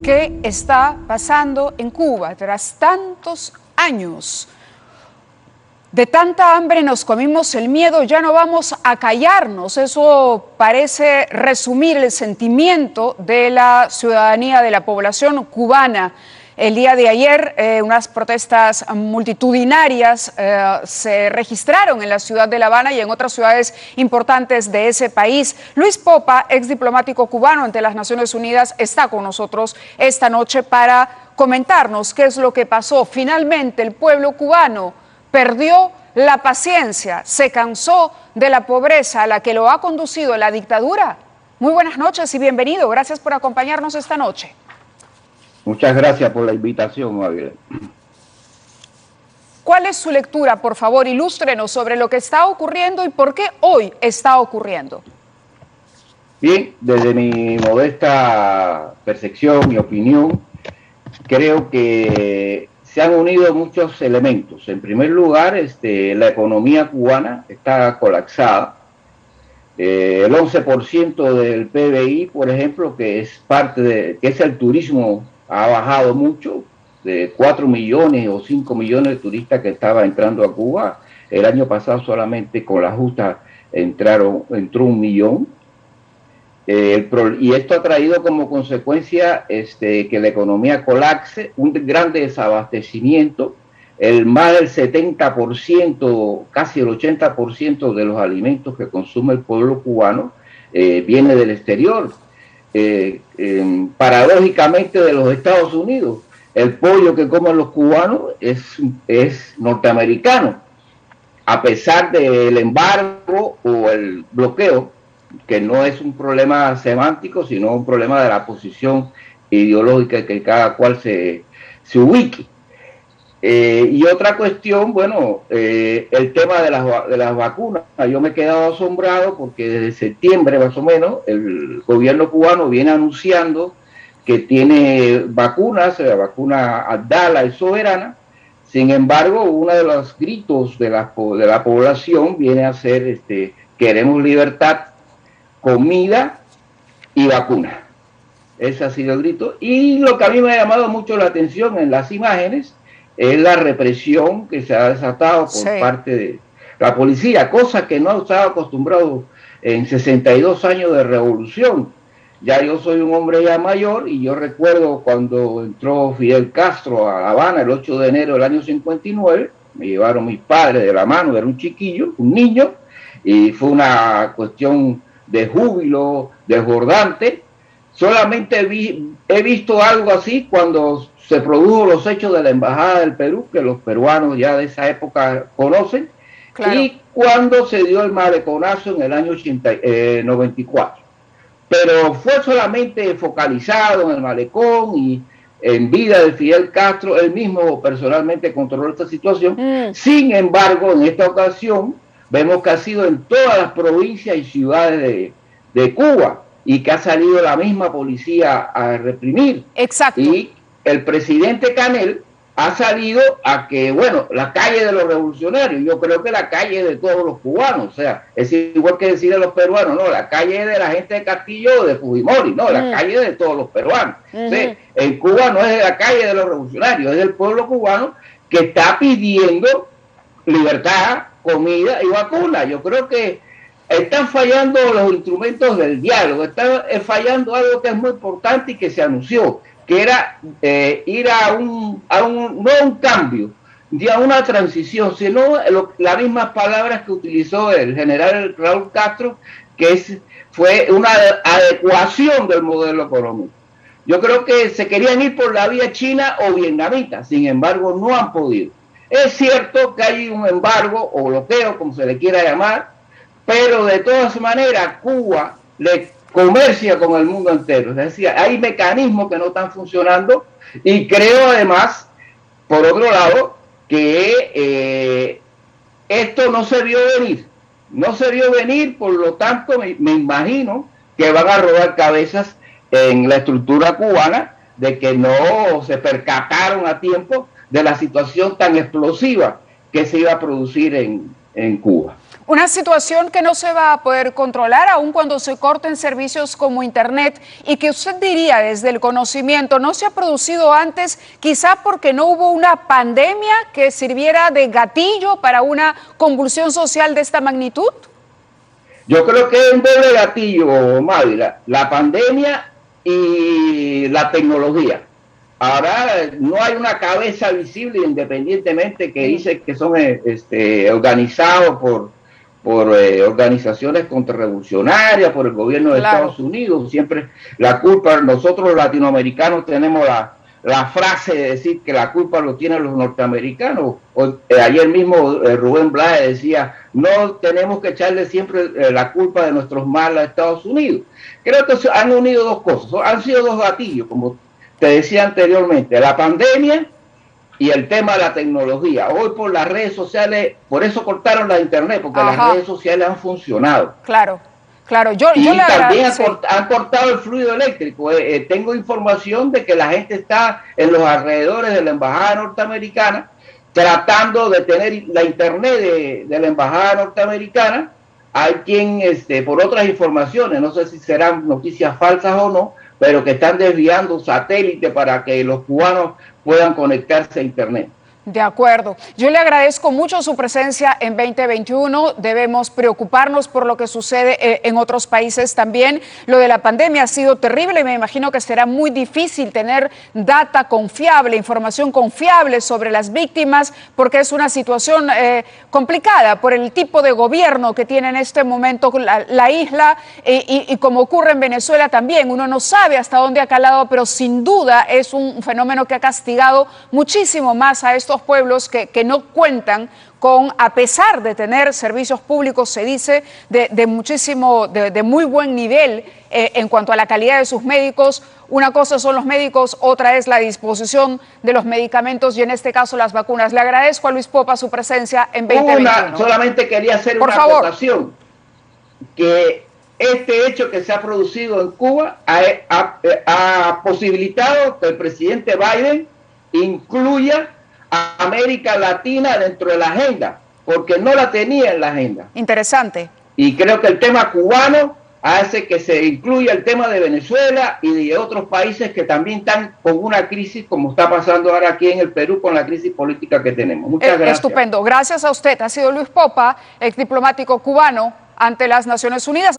¿Qué está pasando en Cuba tras tantos años? De tanta hambre nos comimos el miedo, ya no vamos a callarnos. Eso parece resumir el sentimiento de la ciudadanía, de la población cubana. El día de ayer, unas protestas multitudinarias se registraron en la ciudad de La Habana y en otras ciudades importantes de ese país. Luis Popa, ex diplomático cubano ante las Naciones Unidas, está con nosotros esta noche para comentarnos qué es lo que pasó. Finalmente, el pueblo cubano perdió la paciencia, se cansó de la pobreza a la que lo ha conducido la dictadura. Muy buenas noches y bienvenido. Gracias por acompañarnos esta noche. Muchas gracias por la invitación, Gabriel. ¿Cuál es su lectura, por favor? Ilústrenos sobre lo que está ocurriendo y por qué hoy está ocurriendo. Bien, desde mi modesta percepción, mi opinión, creo que se han unido muchos elementos. En primer lugar, la economía cubana está colapsada. El 11% del PBI, por ejemplo, que es que es el turismo, ha bajado mucho, de 4 millones o 5 millones de turistas que estaban entrando a Cuba. El año pasado solamente con la justa entró 1 millón. Y esto ha traído como consecuencia que la economía colapse, un gran desabastecimiento. Más del 70%, casi el 80% de los alimentos que consume el pueblo cubano viene del exterior. Paradójicamente de los Estados Unidos. El pollo que comen los cubanos es norteamericano, a pesar del embargo o el bloqueo, que no es un problema semántico, sino un problema de la posición ideológica que cada cual se ubique. Y otra cuestión, bueno, el tema de las vacunas. Yo me he quedado asombrado porque desde septiembre más o menos el gobierno cubano viene anunciando que tiene vacunas, la vacuna Abdala y Soberana. Sin embargo, uno de los gritos de la población viene a ser queremos libertad, comida y vacuna. Ese ha sido el grito. Y lo que a mí me ha llamado mucho la atención en las imágenes es la represión que se ha desatado por parte de la policía, cosa que no estaba acostumbrado en 62 años de revolución. Ya yo soy un hombre ya mayor y yo recuerdo cuando entró Fidel Castro a La Habana el 8 de enero del año 59, me llevaron mis padres de la mano, era un chiquillo, un niño, y fue una cuestión de júbilo desbordante. Solamente he visto algo así cuando se produjo los hechos de la Embajada del Perú, que los peruanos ya de esa época conocen, claro. Y cuando se dio el maleconazo en el año 94. Pero fue solamente focalizado en el malecón y en vida de Fidel Castro. Él mismo personalmente controló esta situación. Sin embargo, en esta ocasión vemos que ha sido en todas las provincias y ciudades de Cuba y que ha salido la misma policía a reprimir. Exacto. Y el presidente Canel ha salido a que, bueno, la calle de los revolucionarios, yo creo que la calle de todos los cubanos, o sea, es igual que decir de los peruanos, no, la calle de la gente de Castillo o de Fujimori, no, la calle de todos los peruanos. O sea, en Cuba no es la calle de los revolucionarios, es del pueblo cubano que está pidiendo libertad, comida y vacuna. Yo creo que están fallando los instrumentos del diálogo, están fallando algo que es muy importante y que se anunció, que era ir no a un cambio, ni a una transición, sino las mismas palabras que utilizó el general Raúl Castro, que fue una adecuación del modelo económico. Yo creo que se querían ir por la vía china o vietnamita, sin embargo no han podido. Es cierto que hay un embargo o bloqueo, como se le quiera llamar, pero de todas maneras Cuba le comercia con el mundo entero. Es decir, hay mecanismos que no están funcionando y creo además, por otro lado, que esto no se vio venir. No se vio venir, por lo tanto me imagino que van a rodar cabezas en la estructura cubana de que no se percataron a tiempo de la situación tan explosiva que se iba a producir en Cuba. Una situación que no se va a poder controlar aun cuando se corten servicios como Internet y que usted diría desde el conocimiento no se ha producido antes, quizá porque no hubo una pandemia que sirviera de gatillo para una convulsión social de esta magnitud. Yo creo que es un doble gatillo, Mávila, la pandemia y la tecnología. Ahora no hay una cabeza visible independientemente que dice que son organizados por organizaciones contrarrevolucionarias, por el gobierno de Estados Unidos. Siempre la culpa, nosotros los latinoamericanos tenemos la frase de decir que la culpa lo tienen los norteamericanos. Ayer mismo Rubén Blades decía, no tenemos que echarle siempre la culpa de nuestros males a Estados Unidos. Creo que han unido dos cosas, han sido dos gatillos, como te decía anteriormente, la pandemia y el tema de la tecnología. Hoy por las redes sociales, por eso cortaron la internet, porque las redes sociales han funcionado. Claro, claro. Y también han cortado el fluido eléctrico. Tengo información de que la gente está en los alrededores de la embajada norteamericana tratando de tener la internet de la embajada norteamericana. Hay quien, por otras informaciones, no sé si serán noticias falsas o no, pero que están desviando satélites para que los cubanos puedan conectarse a internet. De acuerdo. Yo le agradezco mucho su presencia en 2021. Debemos preocuparnos por lo que sucede en otros países también. Lo de la pandemia ha sido terrible y me imagino que será muy difícil tener data confiable, información confiable sobre las víctimas, porque es una situación complicada por el tipo de gobierno que tiene en este momento la isla y como ocurre en Venezuela también. Uno no sabe hasta dónde ha calado, pero sin duda es un fenómeno que ha castigado muchísimo más a estos pueblos que no cuentan con, a pesar de tener servicios públicos, se dice, de muy buen nivel en cuanto a la calidad de sus médicos. Una cosa son los médicos, otra es la disposición de los medicamentos y en este caso las vacunas. Le agradezco a Luis Popa su presencia en 2021. Solamente quería hacer una acotación, que este hecho que se ha producido en Cuba ha posibilitado que el presidente Biden incluya a América Latina dentro de la agenda, porque no la tenía en la agenda. Interesante. Y creo que el tema cubano hace que se incluya el tema de Venezuela y de otros países que también están con una crisis, como está pasando ahora aquí en el Perú con la crisis política que tenemos. Muchas gracias. Estupendo. Gracias a usted. Ha sido Luis Popa, ex diplomático cubano ante las Naciones Unidas.